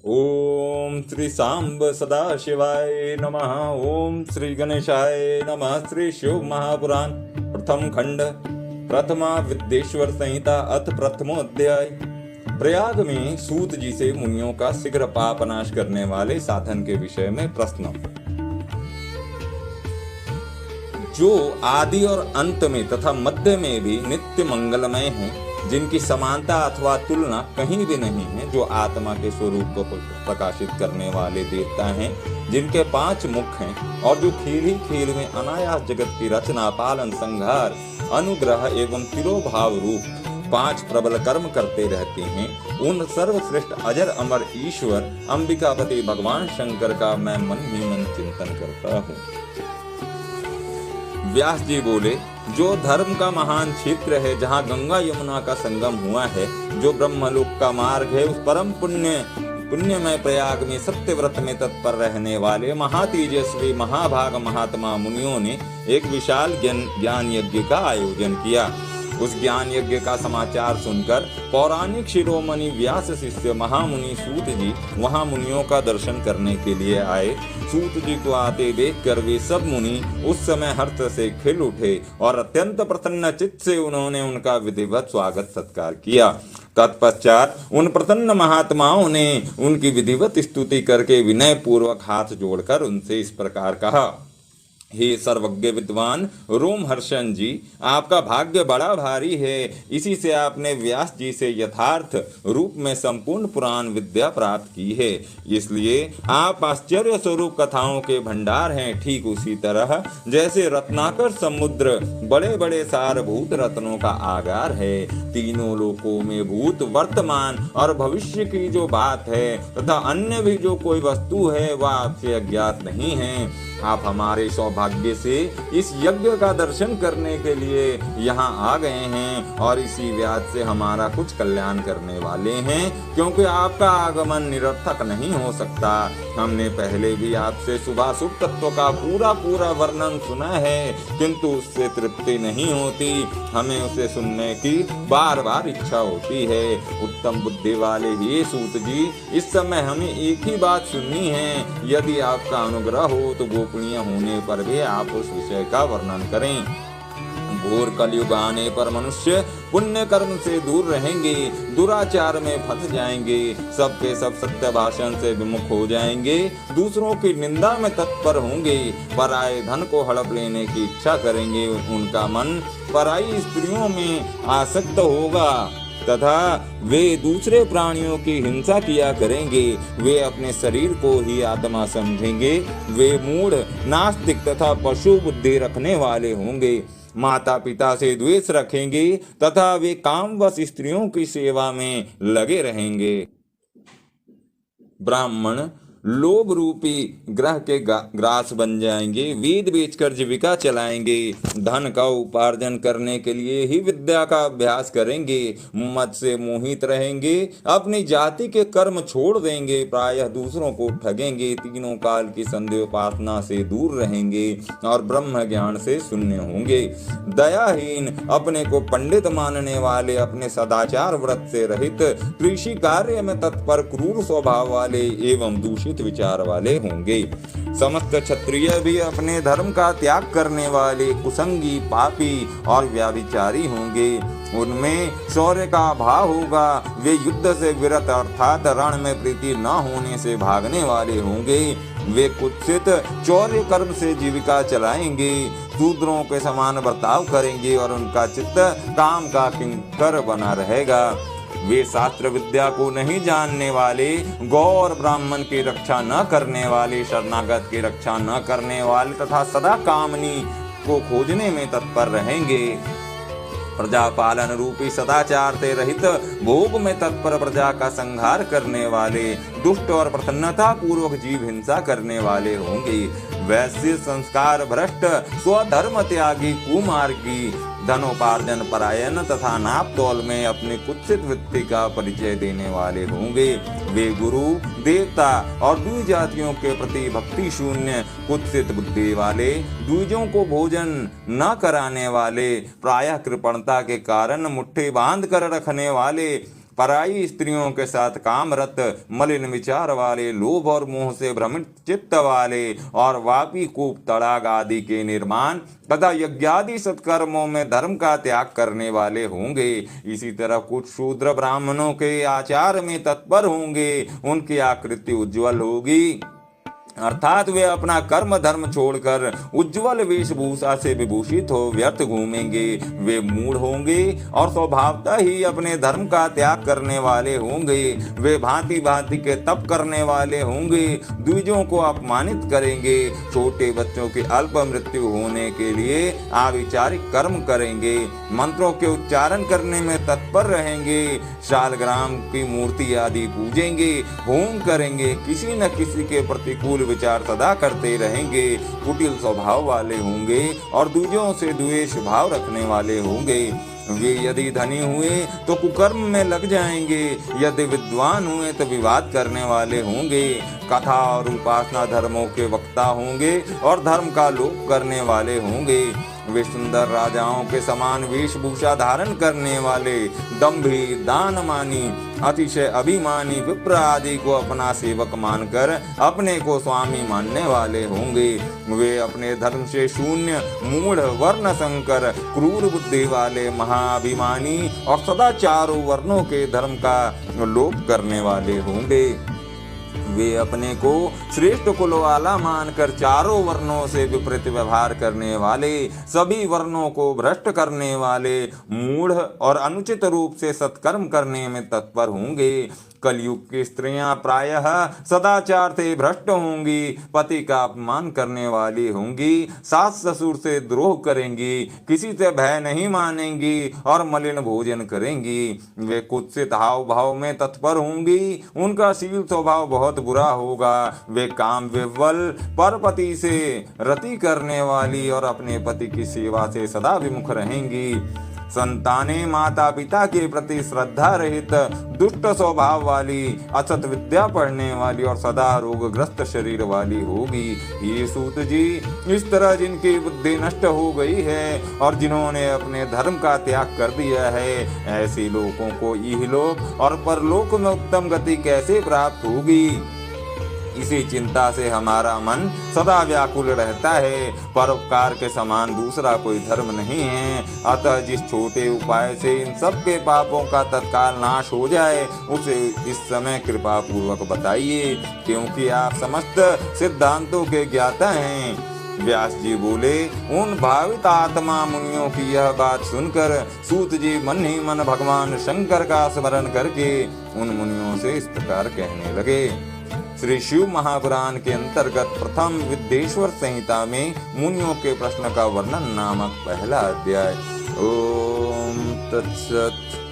ओम श्री सांब सदाशिवाय नमः। ओम श्री गणेशाय नमः। श्री शिव महापुराण प्रथम खंड प्रथमा विद्येश्वर संहिता अथ प्रथमोध्याय। प्रयाग में सूत जी से मुनियों का शीघ्र पाप नाश करने वाले साधन के विषय में प्रश्न। जो आदि और अंत में तथा मध्य में भी नित्य मंगलमय हैं, जिनकी समानता अथवा तुलना कहीं भी नहीं है, जो आत्मा के स्वरूप को प्रकाशित करने वाले देवता हैं, जिनके 5 मुख हैं और जो खेल ही खेल में अनायास जगत की रचना, पालन, संहार, अनुग्रह एवं तिरोभाव रूप 5 प्रबल कर्म करते रहते हैं, उन सर्वश्रेष्ठ अजर अमर ईश्वर अंबिकापति भगवान शंकर का मैं मन ही मन चिंतन करता हूँ। व्यास जी बोले, जो धर्म का महान क्षेत्र है, जहाँ गंगा यमुना का संगम हुआ है, जो ब्रह्मलोक का मार्ग है, उस परम पुण्यमय प्रयाग में सत्यव्रत में तत्पर रहने वाले महातेजस्वी महाभाग महात्मा मुनियों ने एक विशाल ज्ञान यज्ञ का आयोजन किया। उस ज्ञान यज्ञ का समाचार सुनकर पौराणिक शिरोमणि व्यास शिष्य महामुनि सूत जी वहां मुनियों का दर्शन करने के लिए आए। सूत जी को आते देखकर वे सब मुनि उस समय हर्ष से खिल उठे और अत्यंत प्रसन्न चित्त से उन्होंने उनका विधिवत स्वागत सत्कार किया। तत्पश्चात उन प्रसन्न महात्माओं ने उनकी विधिवत स्तुति करके विनय पूर्वक हाथ जोड़कर उनसे इस प्रकार कहा, हे सर्वज्ञ विद्वान रोमहर्षण जी, आपका भाग्य बड़ा भारी है। इसी से आपने व्यास जी से यथार्थ रूप में संपूर्ण पुराण विद्या प्राप्त की है, इसलिए आप आश्चर्य स्वरूप कथाओं के भंडार हैं। ठीक उसी तरह जैसे रत्नाकर समुद्र बड़े बड़े सारभूत रत्नों का आगार है, तीनों लोकों में भूत, वर्तमान और भविष्य की जो बात है तथा अन्य भी जो कोई वस्तु है वह आपसे अज्ञात नहीं है। आप हमारे सौभाग्य से इस यज्ञ का दर्शन करने के लिए यहाँ आ गए हैं और इसी व्याज से हमारा कुछ कल्याण करने वाले हैं, क्योंकि आपका आगमन निरर्थक नहीं हो सकता। हमने पहले भी आपसे शुभाशुभ तत्व का पूरा वर्णन सुना है, किंतु उससे तृप्ति नहीं होती। हमें उसे सुनने की बार बार इच्छा होती है। उत्तम बुद्धि वाले ये सूत जी, इस समय हमें एक ही बात सुननी है। यदि आपका अनुग्रह हो तो गोपनीय होने पर भी आप उस विषय का वर्णन करें। घोर कलयुग आने पर मनुष्य पुण्य कर्म से दूर रहेंगे, दुराचार में फंस जाएंगे, सबके सब सत्य भाषण से विमुख हो जाएंगे, दूसरों की निंदा में तत्पर होंगे, पराये धन को हड़प लेने की इच्छा करेंगे, उनका मन पराई स्त्रियों में आसक्त होगा तथा वे दूसरे प्राणियों की हिंसा किया करेंगे। वे अपने शरीर को ही आत्मा समझेंगे। वे मूढ़, नास्तिक तथा पशु बुद्धि रखने वाले होंगे। माता पिता से द्वेष रखेंगे तथा वे कामवश स्त्रियों की सेवा में लगे रहेंगे। ब्राह्मण लोभ रूपी ग्रह के ग्रास बन जाएंगे, वेद बेचकर जीविका चलाएंगे, धन का उपार्जन करने के लिए ही विद्या का अभ्यास करेंगे, मत से मोहित रहेंगे, अपनी जाति के कर्म छोड़ देंगे, प्रायः दूसरों को ठगेंगे, तीनों काल की संध्योपासना से दूर रहेंगे और ब्रह्म ज्ञान से शून्य होंगे। दयाहीन, अपने को पंडित मानने वाले, अपने सदाचार व्रत से रहित, कृषि कार्य में तत्पर, क्रूर स्वभाव वाले एवं दूषित विचार वाले होंगे। समस्त क्षत्रिय भी अपने धर्म का त्याग करने वाले, कुसंगी, पापी और व्याभिचारी होंगे। उनमें शौर्य का अभाव होगा। वे युद्ध से विरत अर्थात रण में प्रीति न होने से भागने वाले होंगे। वे कुत्सित चौर्य कर्म से जीविका चलाएंगे, शूद्रों के समान बर्ताव करेंगे और उनका चित्त काम का किंकर बना रहेगा। वे शास्त्र विद्या को नहीं जानने वाले, गौ और ब्राह्मण की रक्षा न करने वाले, शरणागत की रक्षा न करने वाले तथा सदा कामनी को खोजने में तत्पर रहेंगे। प्रजा पालन रूपी सदाचार से रहित, भोग में तत्पर, प्रजा का संहार करने वाले, दुष्ट और प्रसन्नता पूर्वक जीव हिंसा करने वाले होंगे। वैश्य, संस्कार भ्रष्ट, स्वधर्म त्यागी, कुमार्गी, धनोपार्जन परायण तथा नाप तौल में अपनी कुत्सित वृत्ति का परिचय देने वाले होंगे। वे गुरु, देवता और द्विज जातियों के प्रति भक्ति शून्य, कुत्सित बुद्धि वाले, द्विजों को भोजन न कराने वाले, प्रायः कृपणता के कारण मुट्ठी बांध कर रखने वाले, पराई स्त्रियों के साथ कामरत, मलिन विचार वाले, लोभ और मोह से भ्रमित चित्त वाले और वापी कूप तड़ाग आदि के निर्माण तथा यज्ञादि सत्कर्मों में धर्म का त्याग करने वाले होंगे। इसी तरह कुछ शूद्र ब्राह्मणों के आचार में तत्पर होंगे, उनकी आकृति उज्ज्वल होगी, अर्थात वे अपना कर्म धर्म छोड़कर उज्ज्वल वेशभूषा से विभूषित हो व्यर्थ घूमेंगे। वे मूढ़ होंगे और स्वभावतः ही अपने धर्म का त्याग करने वाले होंगे। वे भांति भांति के तप करने वाले होंगे, द्विजों को अपमानित करेंगे, छोटे बच्चों की अल्प मृत्यु होने के लिए अविचारिक कर्म करेंगे, मंत्रों के उच्चारण करने में तत्पर रहेंगे, शालग्राम की मूर्ति आदि पूजेंगे, होम करेंगे, किसी न किसी के प्रतिकूल विचार सदा करते रहेंगे, कुटिल स्वभाव वाले होंगे और दूसरों से द्वेष भाव रखने वाले होंगे। वे यदि धनी हुए तो कुकर्म में लग जाएंगे, यदि विद्वान हुए तो विवाद करने वाले होंगे, कथा और उपासना धर्मों के वक्ता होंगे और धर्म का लोप करने वाले होंगे। वे सुंदर राजाओं के समान वेशभूषा धारण करने वाले, दंभी, दानमानी, अतिशय अभिमानी, विप्र आदि को अपना सेवक मानकर अपने को स्वामी मानने वाले होंगे। वे अपने धर्म से शून्य, मूढ़, वर्ण संकर, क्रूर बुद्धि वाले, महाअभिमानी और सदा चारों वर्णों के धर्म का लोप करने वाले होंगे। वे अपने को श्रेष्ठ कुल वाला मानकर चारों वर्णों से विपरीत व्यवहार करने वाले, सभी वर्णों को भ्रष्ट करने वाले, मूढ़ और अनुचित रूप से सत्कर्म करने में तत्पर होंगे। कलयुग की स्त्रियां प्रायः सदाचार से भ्रष्ट होंगी, पति का अपमान करने वाली होंगी, सास ससुर से द्रोह करेंगी, किसी से भय नहीं मानेंगी और मलिन भोजन करेंगी। वे कुत्सित हाव भाव में तत्पर होंगी, उनका शील स्वभाव बहुत बुरा होगा। वे काम विह्वल, परपति से रति करने वाली और अपने पति की सेवा से सदा विमुख रहेंगी। संतानें माता पिता के प्रति श्रद्धा रहित, दुष्ट स्वभाव वाली, असत विद्या पढ़ने वाली और सदा रोगग्रस्त शरीर वाली होगी। ये सूत जी, इस तरह जिनकी बुद्धि नष्ट हो गई है और जिन्होंने अपने धर्म का त्याग कर दिया है, ऐसे लोगों को इहलोक और परलोक में उत्तम गति कैसे प्राप्त होगी? इसी चिंता से हमारा मन सदा व्याकुल रहता है। परोपकार के समान दूसरा कोई धर्म नहीं है। अतः जिस छोटे उपाय से इन सब के पापों का तत्काल नाश हो जाए, उसे इस समय कृपा पूर्वक बताइए, क्योंकि आप समस्त सिद्धांतों के ज्ञाता हैं। व्यास जी बोले, उन भावित आत्मा मुनियों की यह बात सुनकर सूत जी मन ही मन भगवान शंकर का स्मरण करके उन मुनियों से इस प्रकार कहने लगे। श्री शिव महापुराण के अंतर्गत प्रथम विद्येश्वर संहिता में मुनियों के प्रश्न का वर्णन नामक पहला अध्याय। ओम तत्सत।